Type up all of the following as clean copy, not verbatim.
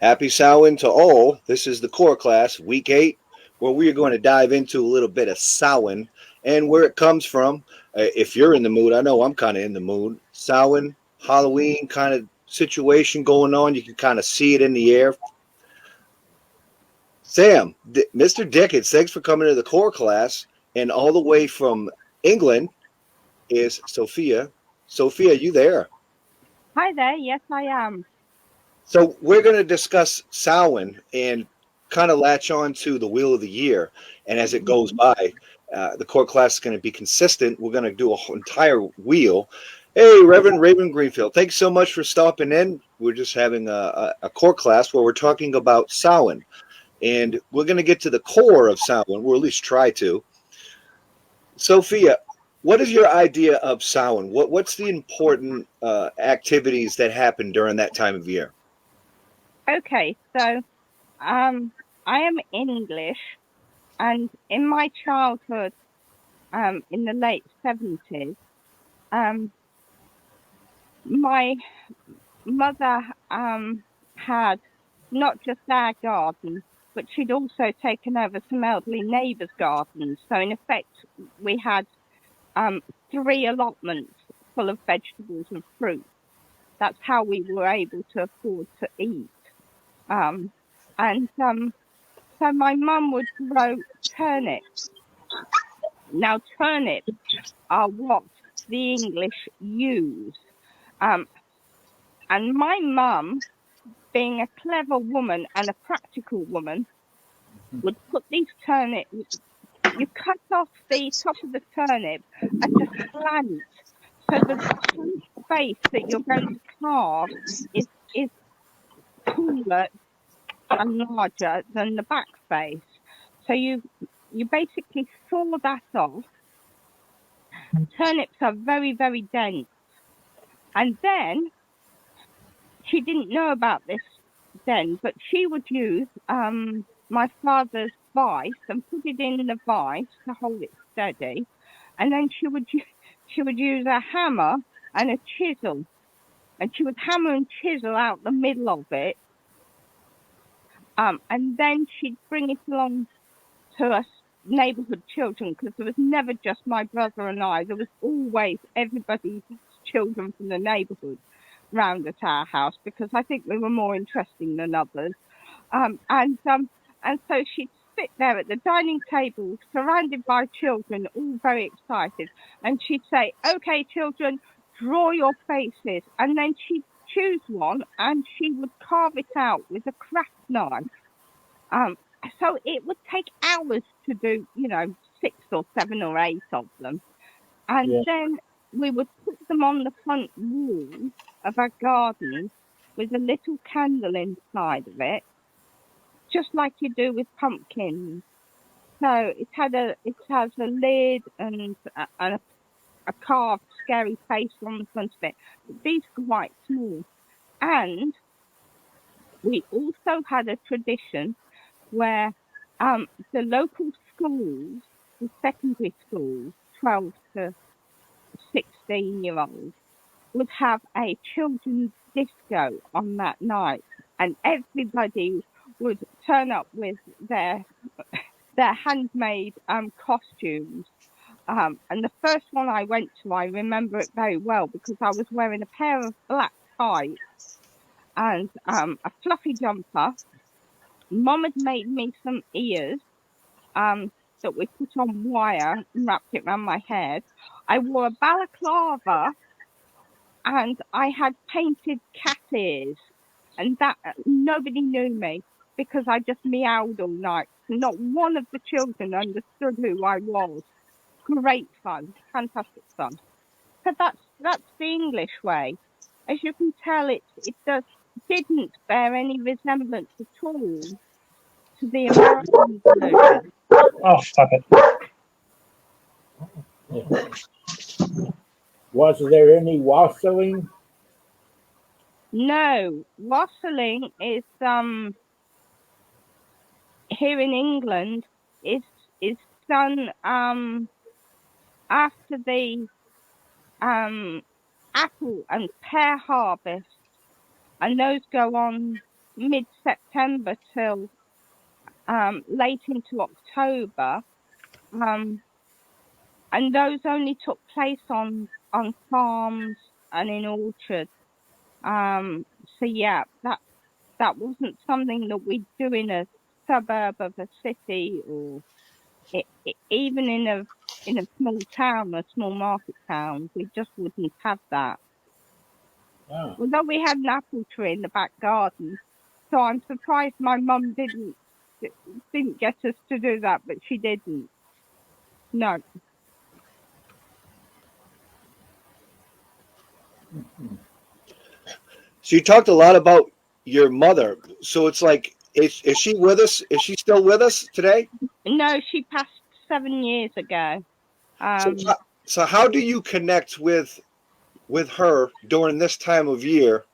Happy Samhain to all. This is the core class, week 8, where we are going to dive into a little bit of Samhain and where it comes from. If you're in the mood, I know I'm kind of in the mood. Samhain, Halloween kind of situation going on. You can kind of see it in the air. Sam, Mr. Dickens, thanks for coming to the core class. And all the way from England is Sophia. Sophia, you there? Hi there. Yes, I am. So we're going to discuss Samhain and kind of latch on to the wheel of the year. And as it goes Mhm. by, the core class is going to be consistent. We're going to do a whole entire wheel. Hey, Reverend Raven Greenfield, thanks so much for stopping in. We're just having a core class where we're talking about Samhain. And we're going to get to the core of Samhain, or at least try to. Sophia, what is your idea of Samhain? What's the important activities that happen during that time of year? Okay, so um, I am English, and in my childhood, in the late 70s, um, my mother had not just our garden, but she'd also taken over some elderly neighbours' gardens. So in effect, we had um, three allotments full of vegetables and fruit. That's how we were able to afford to eat. Um, and so my mum would grow turnips. Now turnips are what the English use. Um, and my mum, being a clever woman and a practical woman, would put these turnips. You cut off the top of the turnip at a slant, so that the front face that you're going to carve is taller and larger than the back face. So you basically saw that off. Turnips are very, very dense. And then she didn't know about this then, but she would use my father's vice and put it in the vice to hold it steady. And then she would use a hammer and a chisel, and she would hammer and chisel out the middle of it. And then she'd bring it along to us neighborhood children, because there was never just my brother and I. There was always everybody's children from the neighborhood round at our house, because I think we were more interesting than others. Um, and um, and so she'd sit there at the dining table, surrounded by children, all very excited, and she'd say, "Okay, children, draw your faces," and then she'd choose one, and she would carve it out with a craft knife. Um, so it would take hours to do, 6 or 7 or 8 of them. And Yeah. then we would put them on the front wall of our garden with a little candle inside of it, just like you do with pumpkins. So it has a lid and a carved scary face on the front of it. But these are quite small. And we also had a tradition where the local schools, the secondary schools, 12 to 16-year-olds, would have a children's disco on that night, and everybody would turn up with their handmade costumes. And the first one I went to, I remember it very well because I was wearing a pair of black tights and a fluffy jumper. Mum had made me some ears um, that we put on wire and wrapped it around my head. I wore a balaclava and I had painted cat ears, and that nobody knew me because I just meowed all night. Not one of the children understood who I was. Great fun, fantastic fun. So that's the English way. As you can tell, it does didn't bear any resemblance at all to the American version. Oh, stop it. Yeah. Was there any wassailing? No, wassailing is here in England is is done after the um apple and pear harvest, and those go on. mid-September till late into October, and those only took place on farms and in orchards. So yeah, that wasn't something that we'd do in a suburb of a city, or even in a small town, a small market town. We just wouldn't have that. Ah, Although we had an apple tree in the back garden, so I'm surprised my mum didn't get us to do that, but she didn't. No. So you talked a lot about your mother. So it's like, is she with us? Is she still with us today? No, she passed 7 years ago. So, so how do you connect with her during this time of year,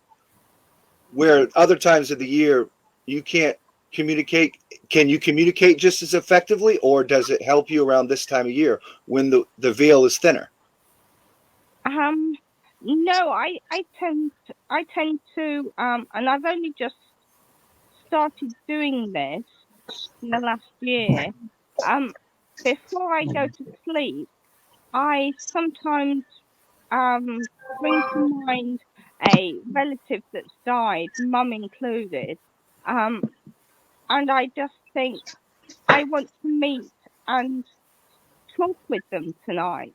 where other times of the year you can't communicate? Can you communicate just as effectively, or does it help you around this time of year when the veil is thinner? No, I tend to and I've only just started doing this in the last year. Before I go to sleep, I sometimes bring to mind a relative that's died, mum included, um, and I just think I want to meet and talk with them tonight.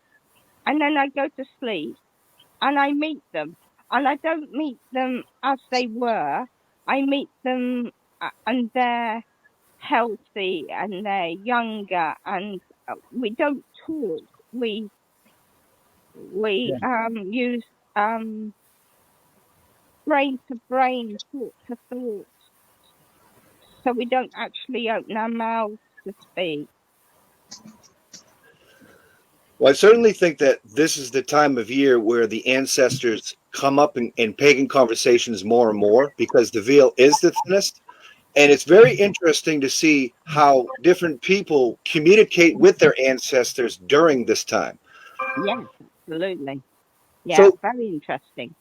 And then I go to sleep and I meet them. And I don't meet them as they were. I meet them and they're healthy and they're younger, and we don't talk. We yeah. use brain to brain, thought to thought, so we don't actually open our mouths to speak. Well, I certainly think that this is the time of year where the ancestors come up in pagan conversations more and more, because the veil is the thinnest. And it's very interesting to see how different people communicate with their ancestors during this time. Yeah, absolutely. Yeah, So, very interesting.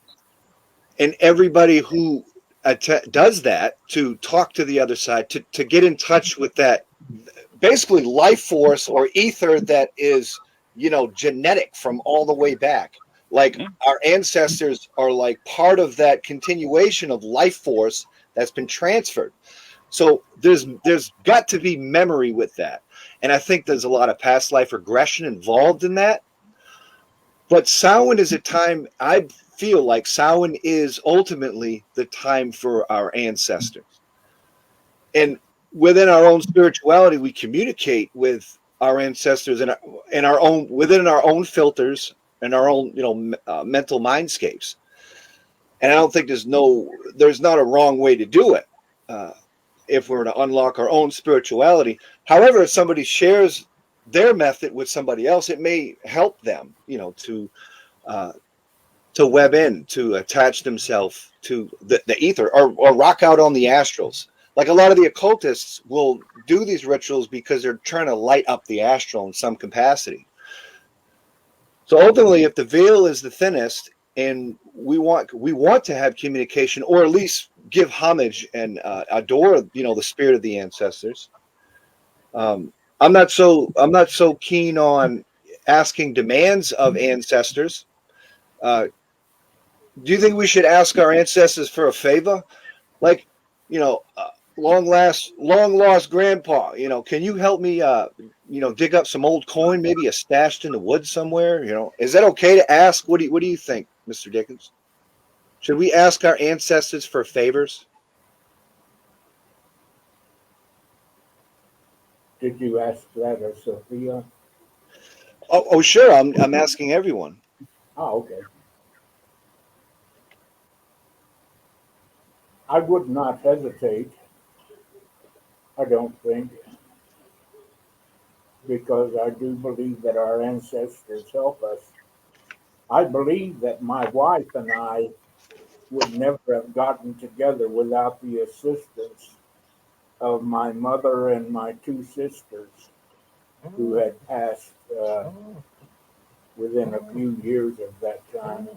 and everybody who does that to talk to the other side, to get in touch with that basically life force or ether that is, genetic from all the way back. Like Mm. our ancestors are like part of that continuation of life force that's been transferred. So there's got to be memory with that. And I think there's a lot of past life regression involved in that. But Samhain is a time, I feel like Samhain is ultimately the time for our ancestors. And within our own spirituality, we communicate with our ancestors in our own, within our own filters and our own, mental mindscapes. And I don't think there's not a wrong way to do it. If we're to unlock our own spirituality. However, if somebody shares their method with somebody else, it may help them, to web in, to attach themselves to the ether, or rock out on the astrals. Like a lot of the occultists will do these rituals because they're trying to light up the astral in some capacity. So ultimately, if the veil is the thinnest, and we want to have communication, or at least give homage and adore, the spirit of the ancestors. I'm not so keen on asking demands of ancestors. Do you think we should ask our ancestors for a favor? Like, long lost grandpa, can you help me, dig up some old coin, maybe a stashed in the woods somewhere? Is that okay to ask? What do you think, Mr. Dickens? Should we ask our ancestors for favors? Did you ask that of Sophia? Oh, sure. I'm asking everyone. Oh, okay. I would not hesitate, I don't think, because I do believe that our ancestors help us. I believe that my wife and I would never have gotten together without the assistance of my mother and my two sisters who had passed within a few years of that time.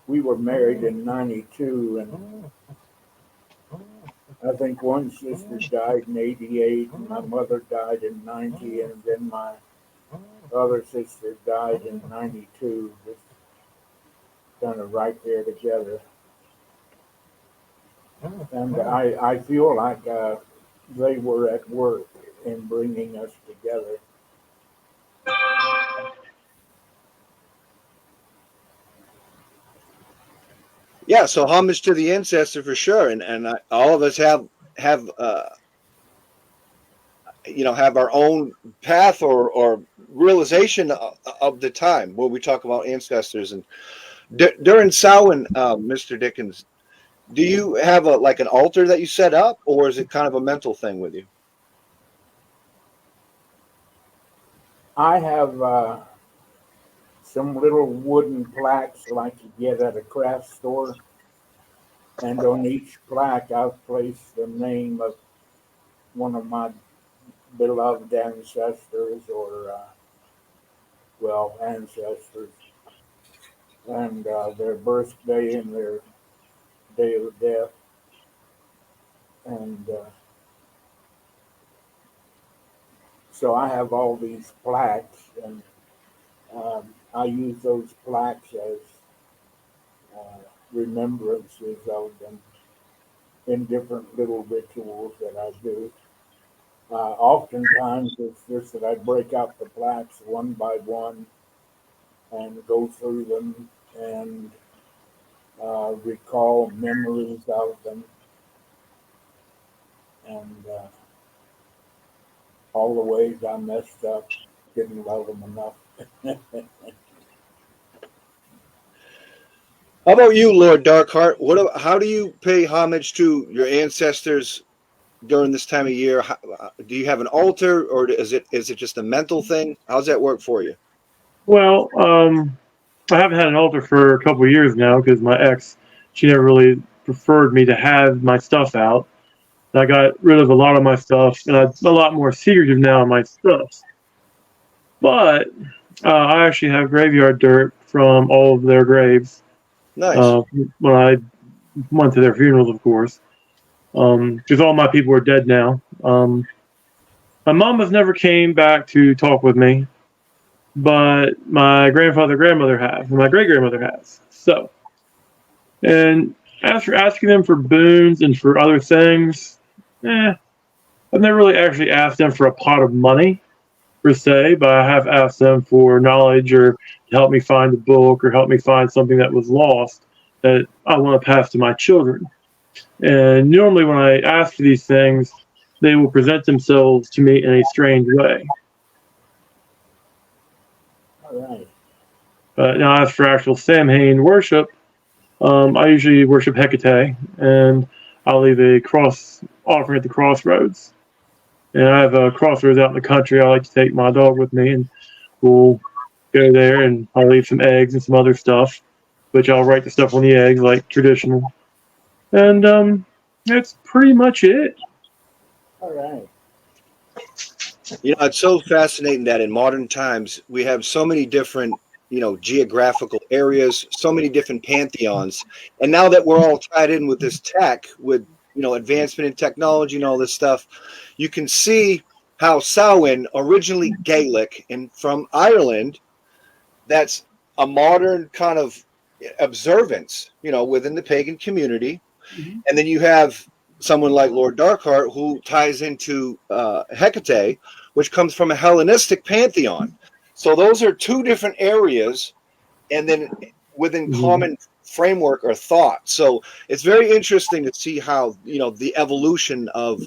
We were married in '92, and I think one sister died in '88, and my mother died in '90, and then my other sister died in '92. Just kind of right there together. And I feel like they were at work in bringing us together. Yeah, so homage to the ancestor for sure, and all of us have have our own path or realization of the time where we talk about ancestors. And during Samhain, Mr. Dickens, do you have an altar that you set up, or is it kind of a mental thing with you? I have some little wooden plaques like you get at a craft store, and on each plaque I've placed the name of one of my beloved ancestors, or ancestors, and their birthday and their day of death, and so I have all these plaques, and I use those plaques as remembrances of them in different little rituals that I do. Oftentimes, it's just that I break out the plaques one by one and go through them and recall memories of them, and all the ways I messed up, didn't love them enough. How about you, Lord Darkheart? How do you pay homage to your ancestors during this time of year? Do you have an altar, or is it just a mental thing? How's that work for you? Well, I haven't had an altar for a couple of years now because my ex, she never really preferred me to have my stuff out. And I got rid of a lot of my stuff, and I'm a lot more secretive now in my stuff. But I actually have graveyard dirt from all of their graves. Nice. When I went to their funerals, of course, because all my people are dead now. My mom has never came back to talk with me, but my grandmother has, and my great-grandmother has. So, and after asking them for boons and for other things, I've never really actually asked them for a pot of money, per se, but I have asked them for knowledge or to help me find a book or help me find something that was lost that I want to pass to my children. And normally when I ask for these things, they will present themselves to me in a strange way. All right. But now as for actual Samhain worship, I usually worship Hecate, and I'll leave a cross offering at the crossroads. And I have a crossroads out in the country. I like to take my dog with me, and we'll go there, and I'll leave some eggs and some other stuff, which I'll write the stuff on the eggs like traditional. And that's pretty much it. All right. It's so fascinating that in modern times we have so many different, geographical areas, so many different pantheons. And now that we're all tied in with this tech, with, advancement in technology and all this stuff, you can see how Samhain, originally Gaelic and from Ireland, that's a modern kind of observance, within the pagan community. Mm-hmm. And then you have someone like Lord Darkheart who ties into Hecate, which comes from a Hellenistic pantheon. So those are two different areas, and then within common framework or thought. So it's very interesting to see how, the evolution of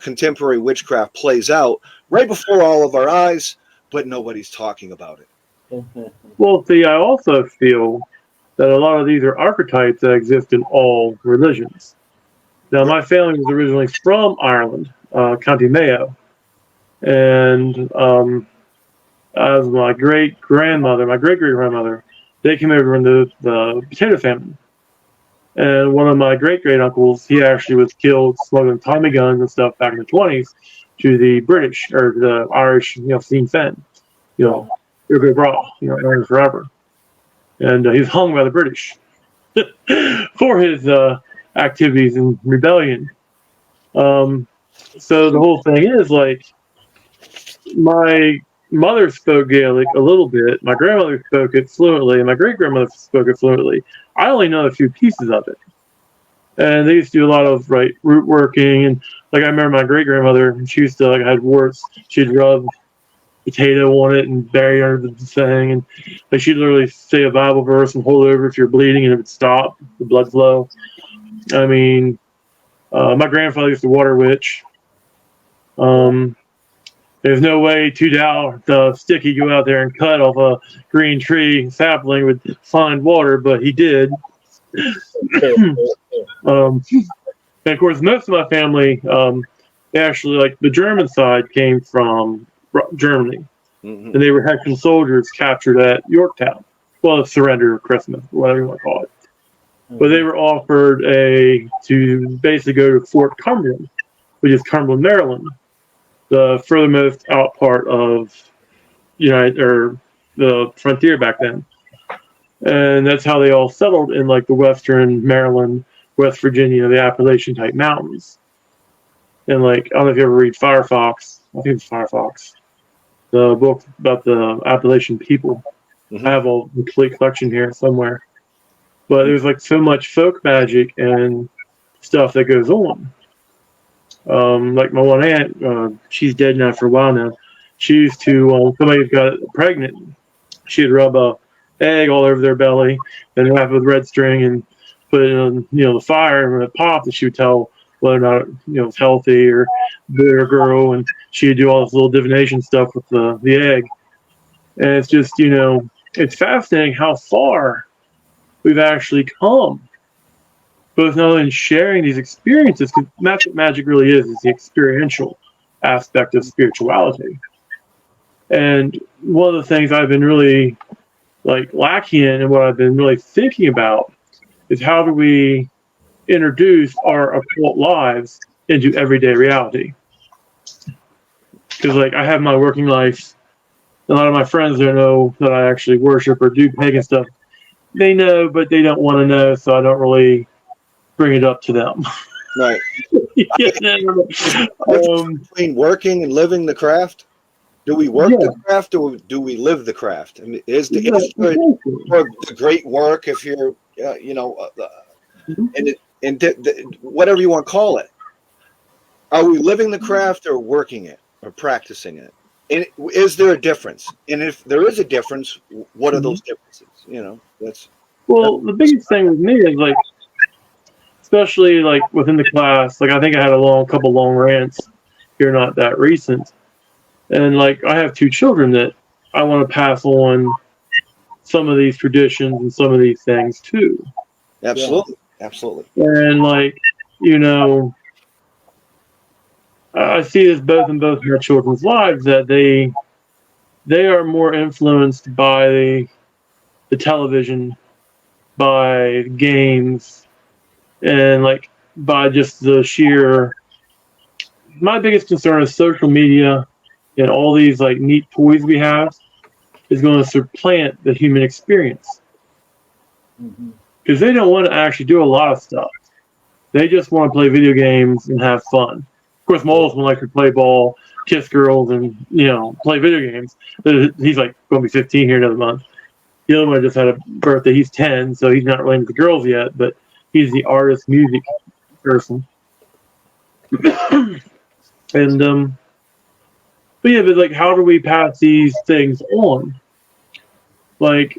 contemporary witchcraft plays out right before all of our eyes, but nobody's talking about it. Well, see, I also feel that a lot of these are archetypes that exist in all religions. Now, my family was originally from Ireland, County Mayo, and as my great-great-grandmother, they came over in the potato famine. And one of my great-great-uncles, he actually was killed smuggling Tommy guns and stuff back in the 20s to the British, or the Irish, Sinn Féin. You're good bra, Aaron forever. And he was hung by the British for his activities in rebellion. So the whole thing is like my mother spoke Gaelic a little bit. My grandmother spoke it fluently, and my great grandmother spoke it fluently. I only know a few pieces of it. And they used to do a lot of root working, and like I remember my great grandmother, she used to like had warts. She'd rub potato on it and bury it under the thing, and like she'd literally say a Bible verse and hold it over if you're bleeding, and it would stop the blood flow. I mean, my grandfather used to water witch. There's no way the sticky go out there and cut off a green tree sapling with fine water, but he did. And of course, most of my family, actually, like the German side came from Germany, and they had some soldiers captured at Yorktown. Well, the surrender of Christmas, whatever you want to call it. But they were offered to basically go to Fort Cumberland, which is Cumberland, Maryland, the furthermost out part of the frontier back then. And that's how they all settled in like the western Maryland, West Virginia, the Appalachian type mountains. And like, I don't know if you ever read Firefox. I think it's Firefox, the book about the Appalachian people. I have a complete collection here somewhere. But there's like so much folk magic and stuff that goes on. Like my one aunt, she's dead now for a while now. She used to, somebody got pregnant, she'd rub a egg all over their belly, and wrap it with red string and put it on, the fire, and when it popped, and she would tell whether or not it's healthy or boy or girl, and she would do all this little divination stuff with the egg. And it's just, it's fascinating how far we've actually come, both not only in sharing these experiences, because that's what magic really is the experiential aspect of spirituality. And one of the things I've been really lacking in, and what I've been really thinking about, is how do we introduce our occult lives into everyday reality? Because I have my working life, a lot of my friends don't know that I actually worship or do pagan stuff. They know, but they don't want to know, so I don't really bring it up to them. Right. Between working and living the craft, do we work the craft or do we live the craft? I mean, is the great work if you're, whatever you want to call it? Are we living the craft or working it or practicing it? And is there a difference? And if there is a difference, what are those differences? The biggest thing with me is especially within the class, I think I had a couple long rants here, not that recent. And I have two children that I want to pass on some of these traditions and some of these things too. Absolutely. Yeah. Absolutely. And I see this both in their children's lives, that they are more influenced by the television, by games, and by just the sheer. My biggest concern is social media and all these neat toys we have is going to supplant the human experience, because they don't want to actually do a lot of stuff. They just want to play video games and have fun. Of course, my oldest one likes to play ball, kiss girls, and play video games. He's going to be 15 here another month. The other one just had a birthday. He's 10, so he's not really into the girls yet, but he's the artist music person. And but how do we pass these things on? My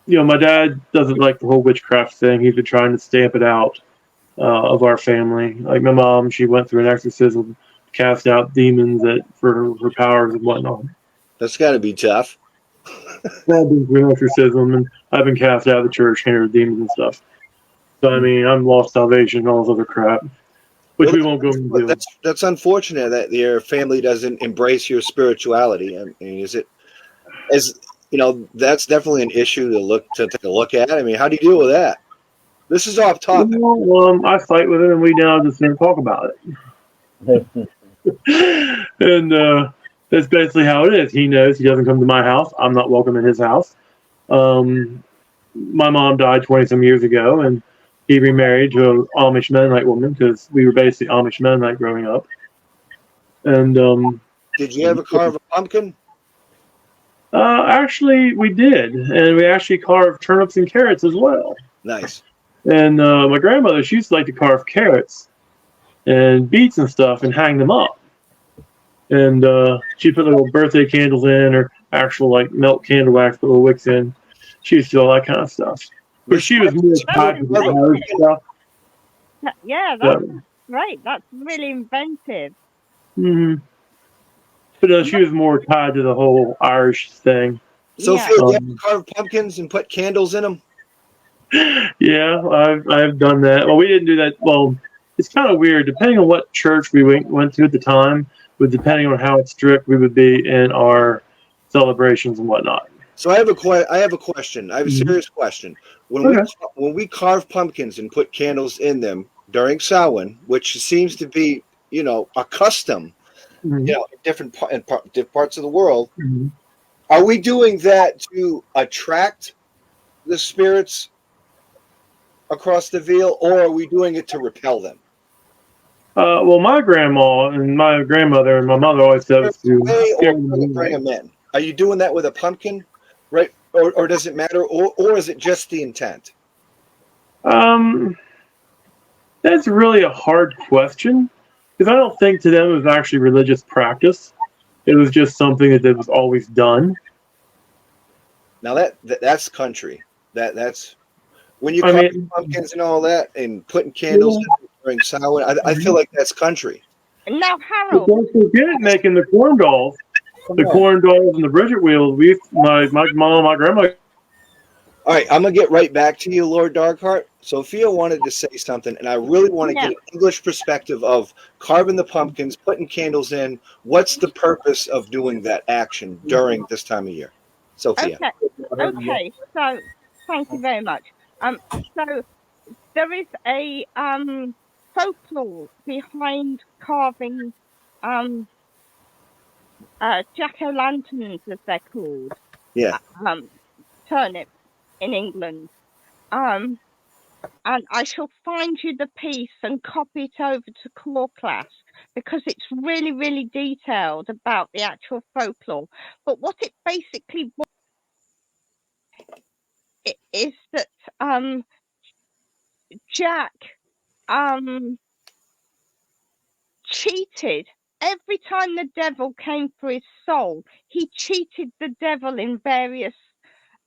dad doesn't like the whole witchcraft thing. He's been trying to stamp it out of our family. My mom, she went through an exorcism, cast out demons for her powers and whatnot. That's got to be tough. I've been through an exorcism, and I've been cast out of the church, handed demons and stuff. So I'm lost salvation and all this other crap, which we won't go into. That's unfortunate that your family doesn't embrace your spirituality. I mean, that's definitely an issue to take a look at. I mean, how do you deal with that? This is off topic. I fight with it, and we now just don't talk about it. And that's basically how it is. He knows he doesn't come to my house. I'm not welcome in his house. My mom died 20-some years ago, and he remarried to an Amish Mennonite woman because we were basically Amish Mennonite growing up. And Did you ever carve a pumpkin? actually, we did, and we actually carved turnips and carrots as well. Nice. And my grandmother, she used to like to carve carrots and beets and stuff and hang them up. And she put little birthday candles in, or actual like melt candle wax, put little wicks in. She used to do all that kind of stuff. But she was more tied to the Irish stuff. Yeah, that's great. That's really inventive. Mm-hmm. But she was more tied to the whole Irish thing. Sophia, do you ever carve pumpkins and put candles in them? Yeah, I've done that. Well, we didn't do that. Well, it's kind of weird. Depending on what church we went to at the time, but depending on how strict we would be in our celebrations and whatnot. So I have a question. I have a serious question. When we carve pumpkins and put candles in them during Samhain, which seems to be, a custom, in different parts of the world, are we doing that to attract the spirits across the veil, or are we doing it to repel them? Well, my grandma and my grandmother and my mother always said it to bring them in. Are you doing that with a pumpkin, right? Or does it matter, or is it just the intent? That's really a hard question, because I don't think to them it was actually religious practice. It was just something that was always done. Now that's country. That's when you carve pumpkins and all that, and putting candles in during Samhain. I feel like that's country. Now, Harold, don't forget making the corn dolls. The corn dolls and the Bridget wheels. My mom, my grandma. All right, I'm gonna get right back to you, Lord Darkheart. Sophia wanted to say something, and I really want to get an English perspective of carving the pumpkins, putting candles in. What's the purpose of doing that action during this time of year, Sophia? Okay. So thank you very much. So there is a folklore behind carving jack-o'-lanterns, as they're called. Yeah. Turnips in England. And I shall find you the piece and copy it over to core class, because it's really, really detailed about the actual folklore. But what it basically is that Jack cheated. Every time the devil came for his soul, he cheated the devil in various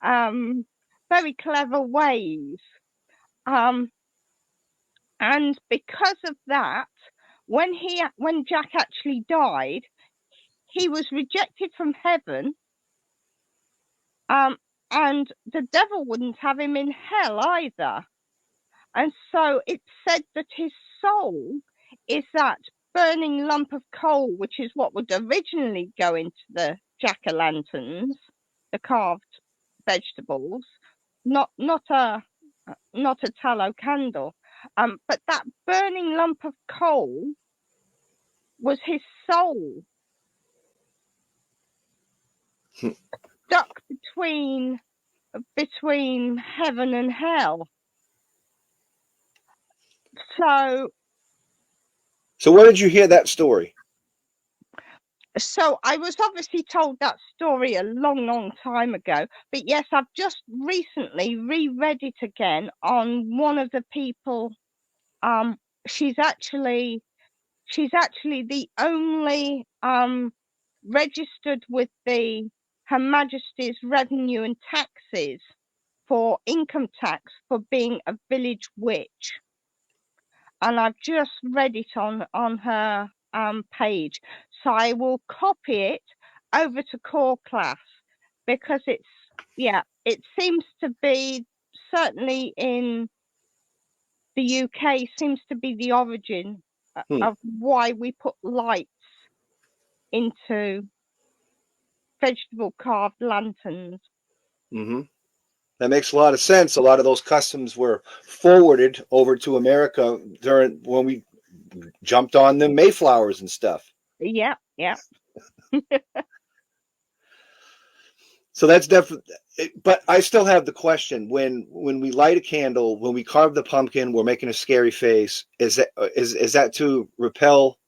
very clever ways. And because of that, when Jack actually died, he was rejected from heaven. And the devil wouldn't have him in hell either. And so it's said that his soul is that burning lump of coal, which is what would originally go into the jack-o'-lanterns, the carved vegetables, not a tallow candle, but that burning lump of coal was his soul, stuck between heaven and hell. So where did you hear that story? So I was obviously told that story a long, long time ago. But yes, I've just recently reread it again on one of the people. She's actually the only registered with Her Majesty's Revenue and Taxes for income tax for being a village witch. And I've just read it on her page. So I will copy it over to core class, because it seems to be, certainly in the UK, seems to be the origin of why we put lights into vegetable carved lanterns. Mm-hmm. That makes a lot of sense. A lot of those customs were forwarded over to America when we jumped on the Mayflowers and stuff. Yeah. So that's definitely, But I still have the question: when we light a candle, when we carve the pumpkin, we're making a scary face. Is that to repel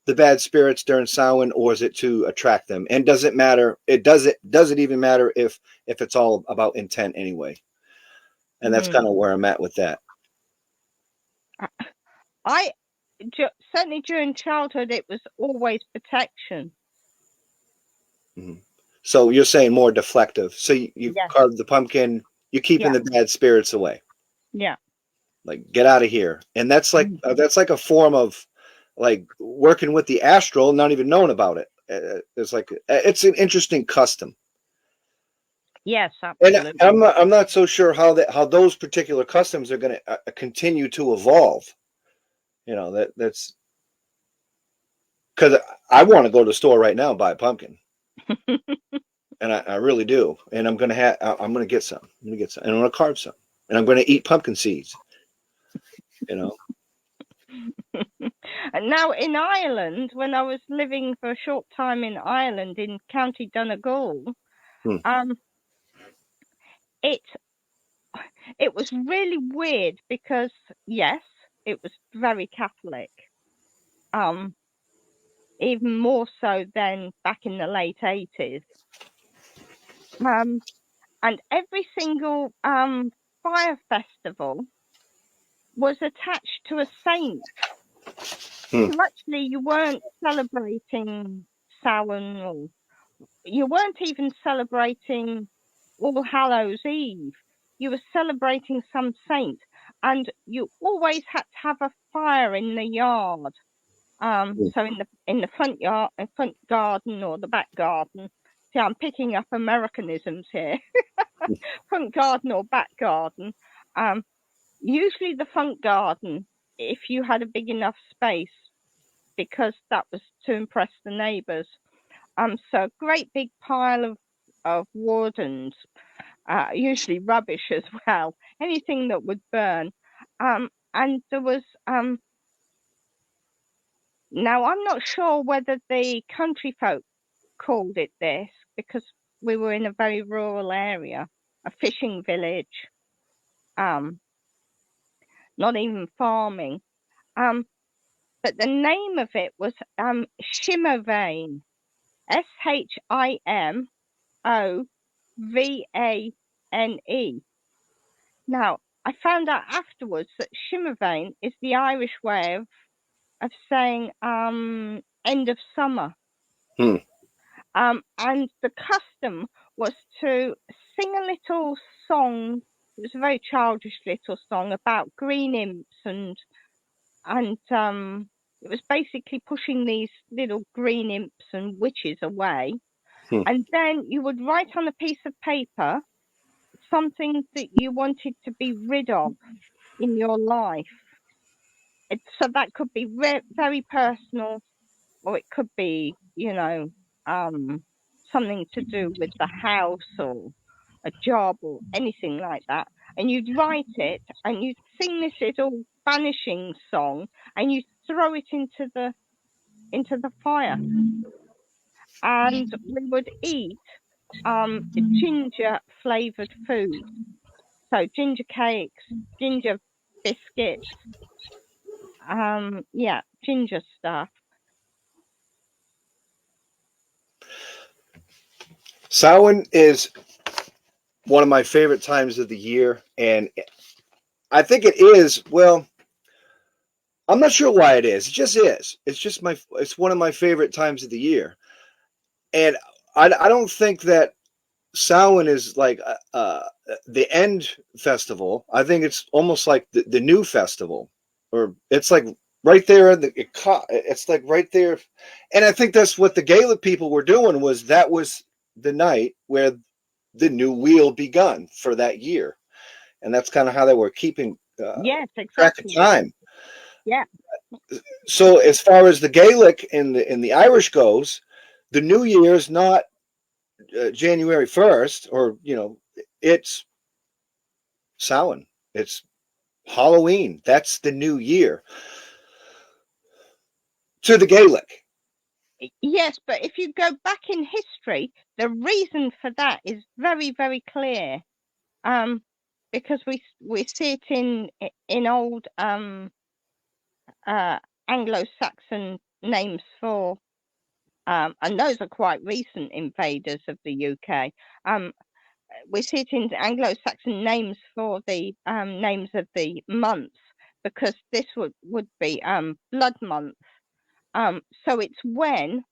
the bad spirits during Samhain, or is it to attract them? And does it matter? Does it even matter if it's all about intent anyway? And that's kind of where I'm at with that. Certainly during childhood, it was always protection. Mm-hmm. So you're saying more deflective. So you carve the pumpkin, you're keeping the bad spirits away. Yeah. Like, get out of here. And that's like a form of like working with the astral, not even knowing about it. It's an interesting custom. Yes, absolutely. And I'm not so sure how those particular customs are going to continue to evolve. You know, that's because I want to go to the store right now and buy a pumpkin. And I really do. And I'm going to get some. I'm going to get some. And I'm going to carve some. And I'm going to eat pumpkin seeds. You know. And now in Ireland, when I was living for a short time in Ireland in County Donegal, it was really weird because yes, it was very Catholic. Even more so than back in the late 80s. And every single fire festival was attached to a saint. So actually, you weren't celebrating Samhain, or you weren't even celebrating All Hallows Eve. You were celebrating some saint, and you always had to have a fire in the yard. So in the front yard, front garden, or the back garden. See, I'm picking up Americanisms here. Front garden or back garden. Usually the front garden, if you had a big enough space, because that was to impress the neighbours. So a great big pile of wood and usually rubbish as well, anything that would burn. And there was now I'm not sure whether the country folk called it this, because we were in a very rural area, a fishing village, not even farming. But the name of it was Shimovane, Shimovane. Now, I found out afterwards that Shimovane is the Irish way of saying end of summer. And the custom was to sing a little song. It was a very childish little song about green imps, and it was basically pushing these little green imps and witches away. And then you would write on a piece of paper something that you wanted to be rid of in your life. So that could be very personal, or it could be, something to do with the house or a job or anything like that. And you'd write it and you'd sing this little banishing song and you'd throw it into the fire. And we would eat ginger flavored food. So ginger cakes, ginger biscuits, ginger stuff. Samhain is one of my favorite times of the year, and I think it is, well, I'm not sure why it is. It just is. It's one of my favorite times of the year. And I don't think that Samhain is like the end festival. I think it's almost like the new festival, or it's like right there. It's like right there. And I think that's what the Gaelic people were doing, was the night where the new wheel begun for that year. And that's kind of how they were keeping yes, exactly. track of time. Yeah. So as far as the Gaelic and the Irish goes, the New Year is not January 1st, or it's Samhain. It's Halloween. That's the New Year to the Gaelic. Yes, but if you go back in history, the reason for that is very, very clear. Because we see it in old Anglo-Saxon names for and those are quite recent invaders of the UK. We see it in Anglo-Saxon names for the names of the months, because this would be blood month. So it's when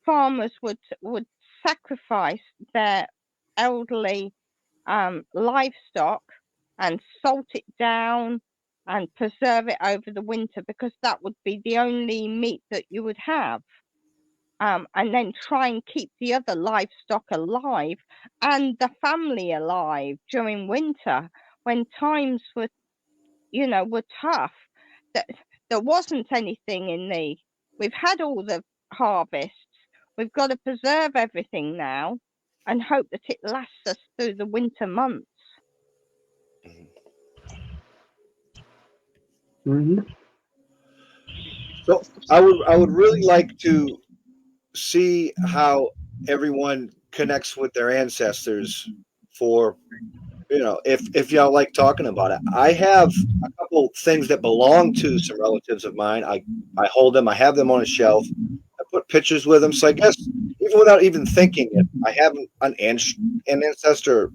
farmers would sacrifice their elderly livestock and salt it down and preserve it over the winter, because that would be the only meat that you would have. And then try and keep the other livestock alive and the family alive during winter, when times were tough. There wasn't anything we've had all the harvests. We've got to preserve everything now and hope that it lasts us through the winter months. Mm-hmm. So I would really like to see how everyone connects with their ancestors for, if y'all like talking about it. I have a couple things that belong to some relatives of mine. I hold them. I have them on a shelf. I put pictures with them. So I guess even without even thinking it, I have an ancestor,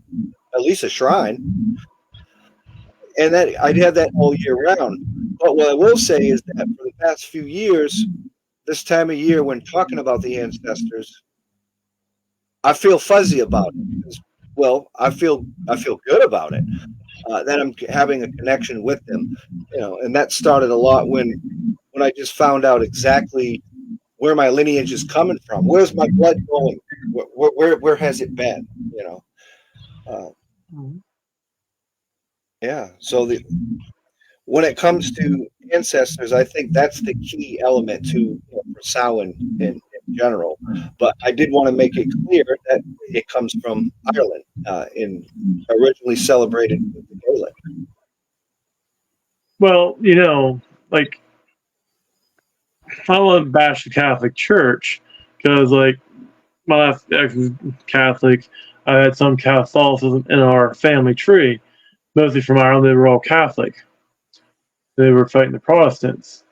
at least a shrine. And that I'd have that all year round. But what I will say is that for the past few years, this time of year, when talking about the ancestors, I feel fuzzy about it. Well, I feel good about it. That I'm having a connection with them, and that started a lot when I just found out exactly where my lineage is coming from. Where's my blood going? Where has it been? Yeah. So when it comes to ancestors, I think that's the key element for Samhain in general. But I did want to make it clear that it comes from Ireland, originally celebrated with the Gaelic. Well, like, I don't want to bash the Catholic Church, because, like, my last ex was Catholic. I had some Catholicism in our family tree, mostly from Ireland. They were all Catholic. They were fighting the Protestants.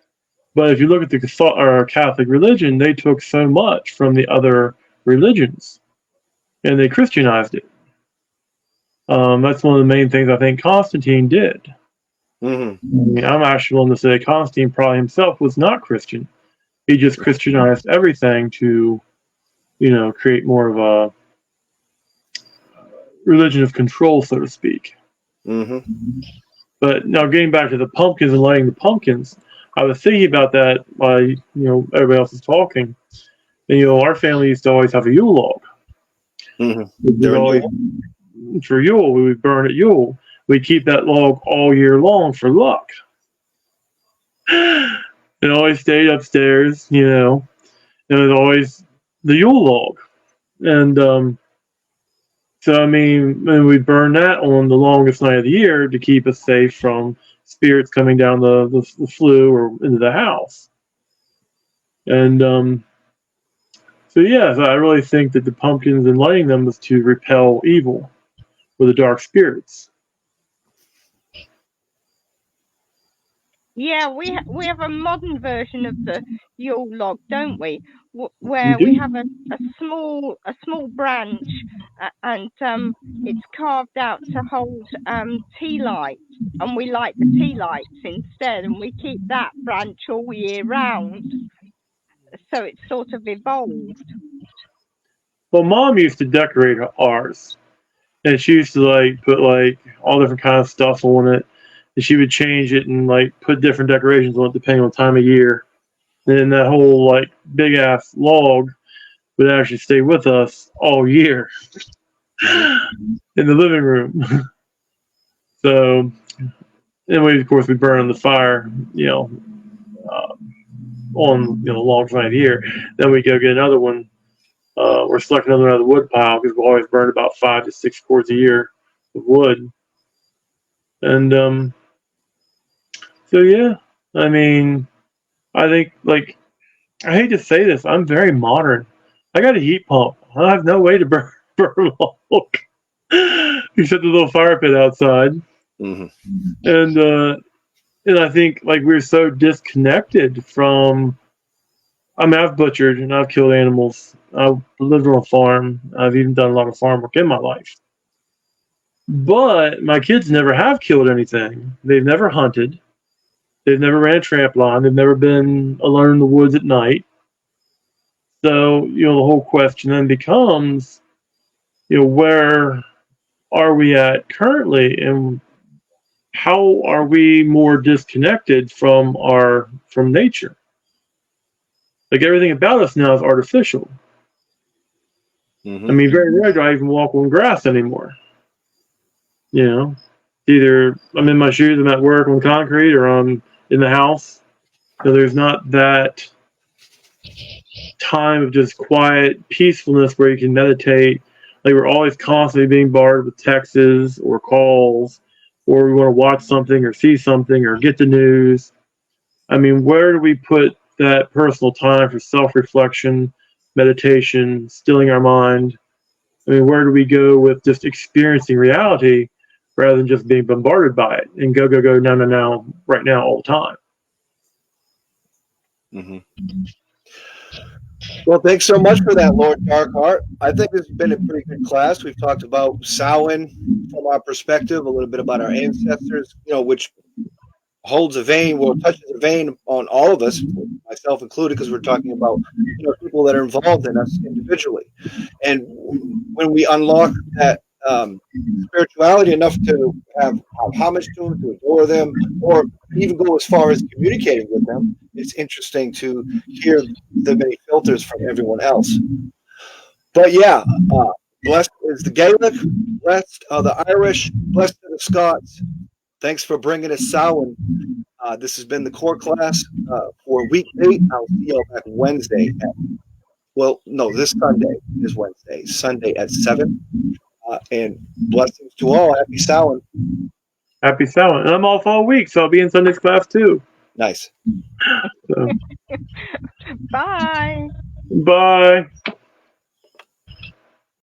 But if you look at the Catholic religion, they took so much from the other religions, and they Christianized it. That's one of the main things I think Constantine did. Mm-hmm. I mean, I'm actually willing to say Constantine probably himself was not Christian. He just Christianized everything to, create more of a religion of control, so to speak. Mm-hmm. But now, getting back to the pumpkins and lighting the pumpkins, I was thinking about that while everybody else is talking. And, our family used to always have a Yule log. Mm-hmm. For Yule, we would burn at Yule. We keep that log all year long for luck. It always stayed upstairs, It was always the Yule log. And so, I mean, we burn that on the longest night of the year to keep us safe from spirits coming down the flue or into the house. And so, yeah, so I really think that the pumpkins and lighting them was to repel evil or the dark spirits. Yeah, we have a modern version of the Yule log, don't we? Where we have a small branch, and it's carved out to hold tea lights, and we light the tea lights instead, and we keep that branch all year round. So it's sort of evolved. Well, Mom used to decorate ours, and she used to put all different kind of stuff on it. And she would change it and put different decorations on it depending on the time of year. And then that whole big ass log would actually stay with us all year in the living room. So, anyway, of course, we burn on the fire, on the longest night of the year. Then we go get another one. We're selecting another out of the wood pile, because we always burn about 5 to 6 cords a year of wood. And so, yeah, I mean, I think I hate to say this, I'm very modern. I got a heat pump. I have no way to burn log except the little fire pit outside. Hmm. And I think like we're so disconnected from. I mean, I've butchered and I've killed animals. I've lived on a farm. I've even done a lot of farm work in my life. But my kids never have killed anything. They've never hunted. They've never ran a tramp line. They've never been alone in the woods at night. So, the whole question then becomes, where are we at currently, and how are we more disconnected from nature? Like everything about us now is artificial. Hmm. I mean, very rarely do I even walk on grass anymore. Either I'm in my shoes, I'm at work on concrete, or I'm in the house. So there's not that time of just quiet peacefulness where you can meditate. Like we're always constantly being bombarded with texts or calls, or we want to watch something or see something or get the news. I mean, where do we put that personal time for self-reflection, meditation, stilling our mind? I mean, where do we go with just experiencing reality rather than just being bombarded by it and go, now, right now, all the time? Hmm. Well, thanks so much for that, Lord Darkheart. I think this has been a pretty good class. We've talked about Samhain from our perspective, a little bit about our ancestors, which holds a vein, touches a vein on all of us, myself included, because we're talking about people that are involved in us individually. And when we unlock that spirituality enough to have homage to them, to adore them, or even go as far as communicating with them, it's interesting to hear the many filters from everyone else. But yeah, blessed is the Gaelic, blessed are the Irish, blessed are the Scots. Thanks for bringing us Samhain. This has been the core class for week 8. I'll see you back Wednesday. This Sunday is Wednesday. Sunday at 7. And blessings to all. Happy Samhain. Happy Samhain. And I'm off all week, so I'll be in Sunday's class too. Nice. So. Bye. Bye.